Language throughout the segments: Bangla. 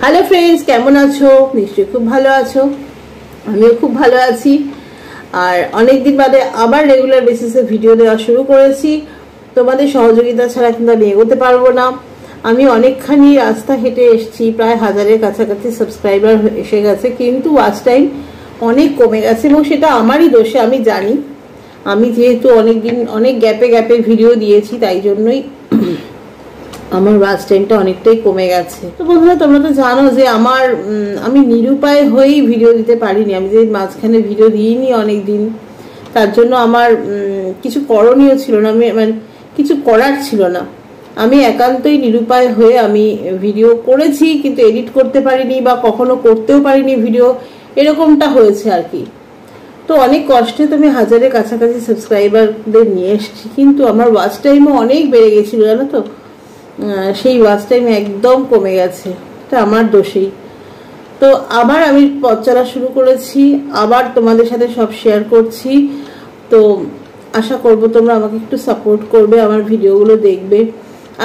হ্যালো ফ্রেন্ডস, কেমন আছো? নিশ্চয়ই খুব ভালো আছো। আমিও খুব ভালো আছি। আর অনেকদিন বাদে আবার রেগুলার বেসিসে ভিডিও দেওয়া শুরু করেছি। তোমাদের সহযোগিতা ছাড়া কিন্তু আমি এগোতে পারবো না। আমি অনেকখানি রাস্তা হেঁটে এসেছি, প্রায় 1000-এর কাছাকাছি সাবস্ক্রাইবার এসে গেছে, কিন্তু ওয়াচ টাইম অনেক কমে গেছে এবং সেটা আমারই দোষে, আমি জানি। আমি যেহেতু অনেক গ্যাপে ভিডিও দিয়েছি, তাই জন্যই আমার ওয়াচ টাইমটা অনেকটাই কমে গেছে। তো বন্ধুরা, তোমরা তো জানো যে আমি নিরুপায় হয়েই ভিডিও দিতে পারিনি। আমি যে মাঝখানে ভিডিও দিইনি অনেকদিন, তার জন্য আমার কিছু করণীয় ছিল না, মানে কিছু করার ছিল না। আমি একান্তই নিরুপায় হয়ে আমি ভিডিও করেছি, কিন্তু এডিট করতে পারিনি বা কখনো করতেও পারিনি ভিডিও, এরকমটা হয়েছে আর কি। তো অনেক কষ্টে তো আমি 1000-এর কাছাকাছি সাবস্ক্রাইবারদের নিয়ে এসেছি, কিন্তু আমার ওয়াচ টাইমও অনেক বেড়ে গেছিল, জানো তো। সেই ওয়াচ টাইম একদম কমে গেছে, এটা আমার দোষেই। তো আবার আমি পথ চলা শুরু করেছি, আবার তোমাদের সাথে সব শেয়ার করছি। তো আশা করব তোমরা আমাকে একটু সাপোর্ট করবে, আমার ভিডিওগুলো দেখবে।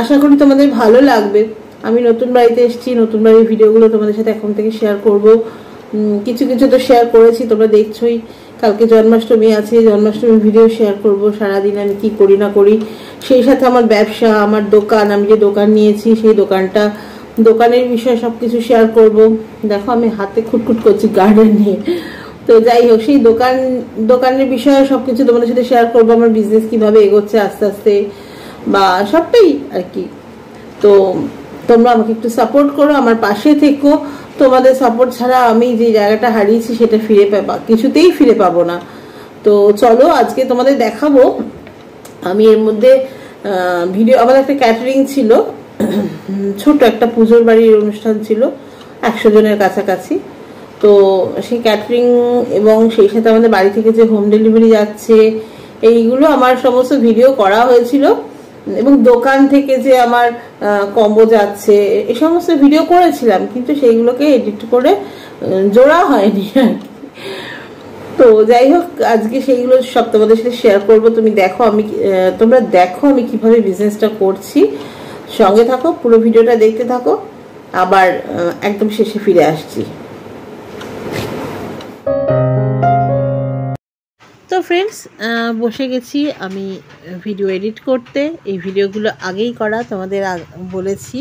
আশা করি তোমাদের ভালো লাগবে। আমি নতুন বাড়িতে এসেছি, নতুন বাড়ির ভিডিওগুলো তোমাদের সাথে এখন থেকে শেয়ার করব। কিছু কিছু তো শেয়ার করেছি, তোমরা দেখছোই। কালকে জন্মাষ্টমী আছে, জন্মাষ্টমীর ভিডিও শেয়ার করব, সারাদিন আমি কি করি না করি। সেই সাথে আমার ব্যবসা, আমার দোকান, আমি যে দোকান নিয়েছি সেই দোকানের বিষয়ে সবকিছু শেয়ার করব। দেখো আমি হাতে খুটখুট করছি গার্ডেন নিয়ে। তো যাই হোক, সেই দোকানের বিষয়ে সবকিছু তোমাদের সাথে শেয়ার করবো। আমার বিজনেস কিভাবে এগোচ্ছে আস্তে আস্তে, বা সবটাই আর কি। তো তোমরা আমাকে একটু সাপোর্ট করো, আমার পাশে থেকো। তোমাদের সাপোর্ট ছাড়া আমি যে জায়গাটা হারিয়েছি সেটা কিছুতেই ফিরে পাবো না। তো চলো, আজকে তোমাদের দেখাবো। আমি এর মধ্যে ভিডিও, আমাদের একটা ক্যাটারিং ছিল, ছোট একটা পুজোর বাড়ির অনুষ্ঠান ছিল, 100 জনের কাছাকাছি। তো সেই ক্যাটারিং এবং সেই সাথে আমাদের বাড়ি থেকে যে হোম ডেলিভারি যাচ্ছে, এইগুলো আমার সমস্ত ভিডিও করা হয়েছিল। এবং দোকান থেকে যে আমার কম্বো যাচ্ছে, এই সমস্ত ভিডিও করেছিলাম, কিন্তু সেইগুলোকে এডিট করে জোড়া হয়নি আর কি। তো যাই হোক, আজকে সেইগুলো সব তোমাদের সাথে শেয়ার করবো। তোমরা দেখো আমি কিভাবে বিজনেসটা করছি। সঙ্গে থাকো, পুরো ভিডিওটা দেখতে থাকো। আবার একদম শেষে ফিরে আসছি। তো ফ্রেন্ডস, বসে গেছি আমি ভিডিও এডিট করতে। এই ভিডিওগুলো আগেই করা, তোমাদের বলেছি।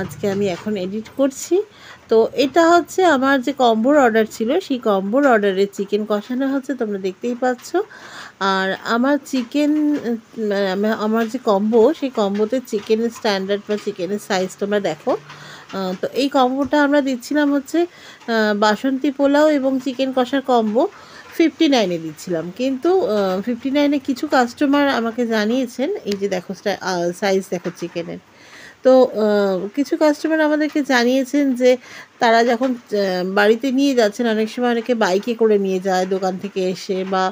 আজকে আমি এখন এডিট করছি। তো এটা হচ্ছে আমার যে কম্বোর অর্ডার ছিল, সেই কম্বোর অর্ডারের চিকেন কষানো হচ্ছে, তোমরা দেখতেই পাচ্ছ। আর আমার যে কম্বো, সেই কম্বোতে চিকেনের স্ট্যান্ডার্ড বা চিকেনের সাইজ তোমরা দেখো। তো এই কম্বোটা আমরা দিচ্ছিলাম হচ্ছে বাসন্তী পোলাও এবং চিকেন কষার কম্বো 59-এ দিচ্ছিলাম। কিন্তু 59-এ কিছু কাস্টমার আমাকে জানিয়েছেন, এই যে দেখো সাইজ দেখো চিকেনের। তো কিছু কাস্টমার আমাদেরকে জানিয়েছেন যে তারা যখন বাড়িতে নিয়ে যাচ্ছেন, অনেক সময় অনেকে বাইকে করে নিয়ে যায় দোকান থেকে এসে, বা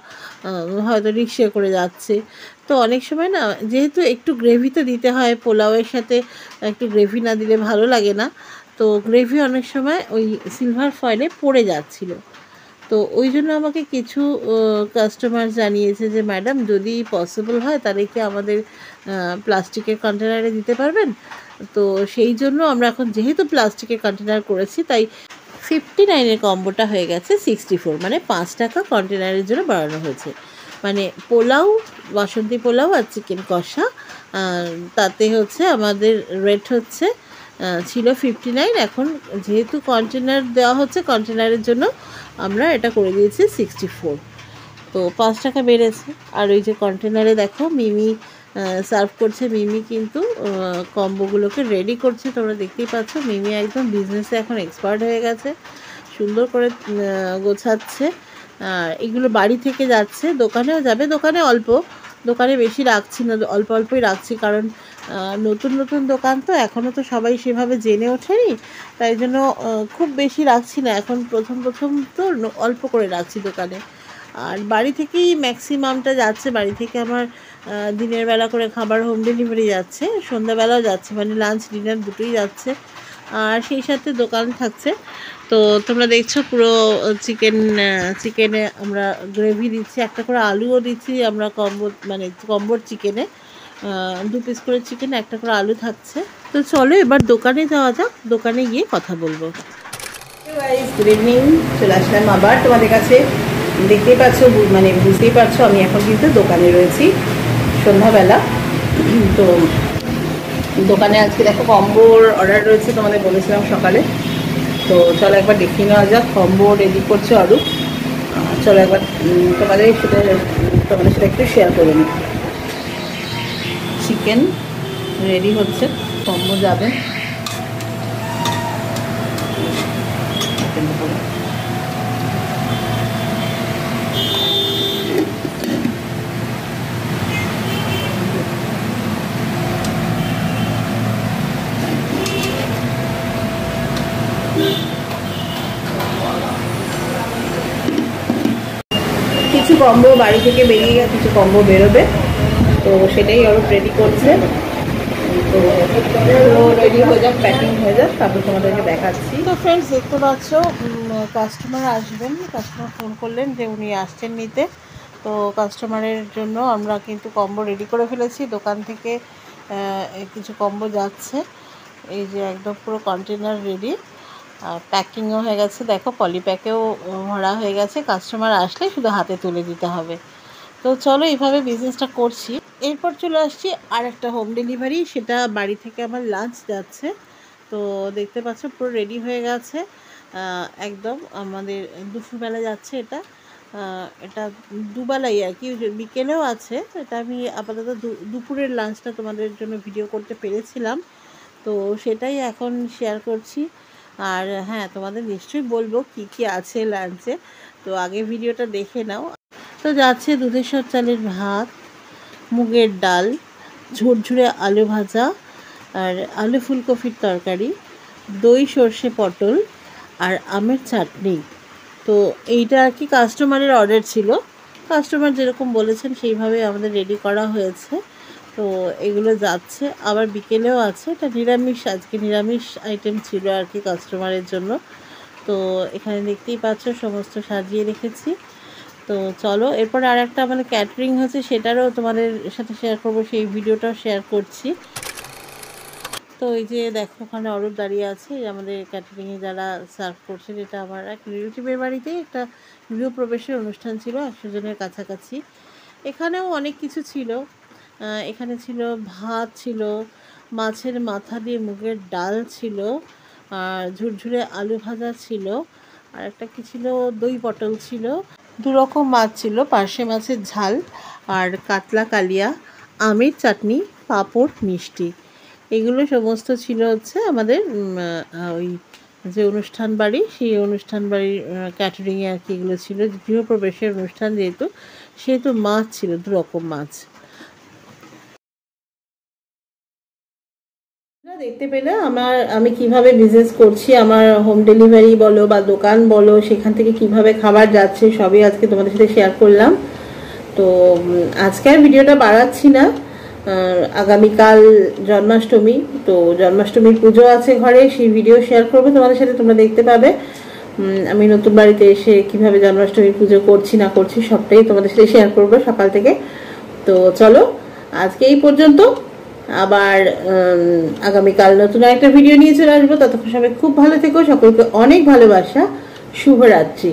হয়তো রিক্সা করে যাচ্ছে। তো অনেক সময় না, যেহেতু একটু গ্রেভি তো দিতে হয় পোলাওয়ের সাথে, একটু গ্রেভি না দিলে ভালো লাগে না। তো গ্রেভি অনেক সময় ওই সিলভার ফয়েলে পড়ে যাচ্ছিলো। তো ওই জন্য আমাকে কিছু কাস্টমার জানিয়েছে যে ম্যাডাম, যদি পসিবল হয় তাহলে কি আমাদের প্লাস্টিকের কন্টেনারে দিতে পারবেন। তো সেই জন্য আমরা এখন যেহেতু প্লাস্টিকের কন্টেনার করেছি, তাই 59-এর কম্বোটা হয়ে গেছে 64, মানে 5 টাকা কন্টেনারের জন্য বাড়ানো হয়েছে। মানে পোলাও, বাসন্তী পোলাও আর চিকেন কষা, তাতে হচ্ছে আমাদের রেট হচ্ছে ছিল 59, এখন যেহেতু কন্টেনার দেওয়া হচ্ছে, কন্টেনারের জন্য আমরা এটা করে দিয়েছি 64। তো 5 টাকা বেড়েছে। আর ওই যে কন্টেনারে দেখো মিমি সার্ভ করছে, মিমি কিন্তু কম্বোগুলোকে রেডি করছে, তোমরা দেখতেই পাচ্ছ। মিমি একদম বিজনেসে এখন এক্সপার্ট হয়ে গেছে, সুন্দর করে গোছাচ্ছে। আর এগুলো বাড়ি থেকে যাচ্ছে, দোকানেও যাবে। দোকানে বেশি রাখছি না, অল্প অল্পই রাখছি, কারণ নতুন নতুন দোকান তো, এখনও তো সবাই সেভাবে জেনে ওঠেনি, তাই জন্য খুব বেশি রাখছি না এখন। প্রথম তো অল্প করে রাখছি দোকানে। আর বাড়ি থেকেই ম্যাক্সিমামটা যাচ্ছে। বাড়ি থেকে আমার দিনের বেলা করে খাবার হোম ডেলিভারি যাচ্ছে, সন্ধ্যাবেলাও যাচ্ছে, মানে লাঞ্চ ডিনার দুটোই যাচ্ছে। আর সেই সাথে দোকান থাকছে। তো তোমরা দেখছো পুরো চিকেনে আমরা গ্রেভি দিচ্ছি, একটা করে আলুও দিচ্ছি আমরা কম্বোর চিকেনে। 2 পিস করে চিকেন, একটা করে আলু থাকছে। তো চলো এবার দোকানে যাওয়া যাক, দোকানে গিয়ে কথা বলবো। গুড ইভিনিং, চলে আসলাম আবার তোমাদের কাছে। দেখতেই পাচ্ছ, মানে বুঝতেই পারছো আমি এখন কিন্তু দোকানে রয়েছি সন্ধ্যাবেলা। তো দোকানে আজকে দেখো কম্বোর অর্ডার রয়েছে, তোমাদের বলেছিলাম সকালে। তো চলো একবার দেখে নেওয়া যাক, কম্বো রেডি করছে অরূপ। চলো একবার তোমাদের সাথে একটু শেয়ার করে নিই। চিকেন রেডি হচ্ছে, কম্বো যাবে। কিছু কম্বো বাড়ি থেকে বেরিয়ে গেছে, কিছু কম্বো বেরোবে, তো সেটাই আরও রেডি করছে। তো রেডি হয়ে যাক, প্যাকিং হয়ে যাক, তারপর তোমাদেরকে দেখাচ্ছি। তো ফ্রেন্ডস দেখতে পাচ্ছ কাস্টমার আসবেন, কাস্টমার ফোন করলেন যে উনি আসছেন নিতে। তো কাস্টমারের জন্য আমরা কিন্তু কম্বো রেডি করে ফেলেছি। দোকান থেকে কিছু কম্বো যাচ্ছে, এই যে একদম পুরো কন্টেনার রেডি, আর প্যাকিংও হয়ে গেছে। দেখো পলিপ্যাকেও ভরা হয়ে গেছে, কাস্টমার আসলে শুধু হাতে তুলে দিতে হবে। তো চলো এইভাবে বিজনেসটা করছি। এরপর চলে আসছি আর একটা হোম ডেলিভারি, সেটা বাড়ি থেকে আমার লাঞ্চ যাচ্ছে। তো দেখতে পাচ্ছ পুরো রেডি হয়ে গেছে, একদম আমাদের দুপুরবেলা যাচ্ছে এটা। এটা দুবেলাই আর কি, বিকেলেও আছে। এটা আমি আপাতত দুপুরের লাঞ্চটা তোমাদের জন্য ভিডিও করতে পেরেছিলাম, তো সেটাই এখন শেয়ার করছি। আর হ্যাঁ, তোমাদের নিশ্চয়ই বলবো কি কি আছে লাঞ্চে, তো আগে ভিডিওটা দেখে নাও। তো যাচ্ছে দুধেশ্বর চালের ভাত, মুগের ডাল, ঝুরঝুরে আলু ভাজা, আর আলু ফুলকপির তরকারি, দই সর্ষে পটল, আর আমের চাটনি। তো এইটা আর কি কাস্টমারের অর্ডার ছিল, কাস্টমার যেরকম বলেছেন সেইভাবে আমাদের রেডি করা হয়েছে। তো এগুলো যাচ্ছে। আবার বিকেলেও আছে, এটা নিরামিষ, আজকে নিরামিষ আইটেম ছিল আর কি কাস্টমারের জন্য। তো এখানে দেখতেই পাচ্ছ সমস্ত সাজিয়ে রেখেছি। তো চলো এরপর আর একটা আমাদের ক্যাটারিং হচ্ছে, সেটারও তোমাদের সাথে শেয়ার করব, সেই ভিডিওটাও শেয়ার করছি। তো এই যে দেখো ওখানে অরূপ দাঁড়িয়ে আছে, আমাদের ক্যাটারিংয়ে যারা সার্ভ করছে। এটা আমার এক রিলেটিভের বাড়িতে একটা গৃহপ্রবেশের অনুষ্ঠান ছিল, 100 জনের কাছাকাছি। এখানেও অনেক কিছু ছিল, এখানে ছিল ভাত, ছিল মাছের মাথা দিয়ে মুগের ডাল ছিল, আর ঝুরঝুরে আলু ভাজা ছিল, আর একটা কি ছিল, দই পটল ছিল, 2 রকম মাছ ছিল, পার্শে মাছের ঝাল, আর কাতলা কালিয়া, আমের চাটনি, পাঁপড়, মিষ্টি। এগুলো সমস্ত ছিল হচ্ছে আমাদের ওই যে অনুষ্ঠান বাড়ি, সেই অনুষ্ঠান বাড়ির ক্যাটারিংয়ে আর কি এগুলো ছিল। গৃহপ্রবেশের অনুষ্ঠান সেহেতু মাছ ছিল, 2 রকম মাছ। দেখতে পেলে আমি কিভাবে বিজনেস করছি, আমার হোম ডেলিভারি বলো বা দোকান বলো, সেখান থেকে কিভাবে খাবার যাচ্ছে, সবই আজকে তোমাদের সাথে শেয়ার করলাম। তো আজকে আর ভিডিওটা বাড়াচ্ছি না, আগামীকাল জন্মাষ্টমী, তো জন্মাষ্টমীর পুজো আছে ঘরে, সেই ভিডিও শেয়ার করবো তোমাদের সাথে, তোমরা দেখতে পাবে। আমি নতুন বাড়িতে এসে কিভাবে জন্মাষ্টমীর পুজো করছি না করছি সবটাই তোমাদের সাথে শেয়ার করবো সকাল থেকে। তো চলো আজকে এই পর্যন্ত, আবার আগামীকাল নতুন একটা ভিডিও নিয়ে চলে আসবো। ততক্ষণ সবাই খুব ভালো থেকো, সকলকে অনেক ভালোবাসা, শুভরাত্রি।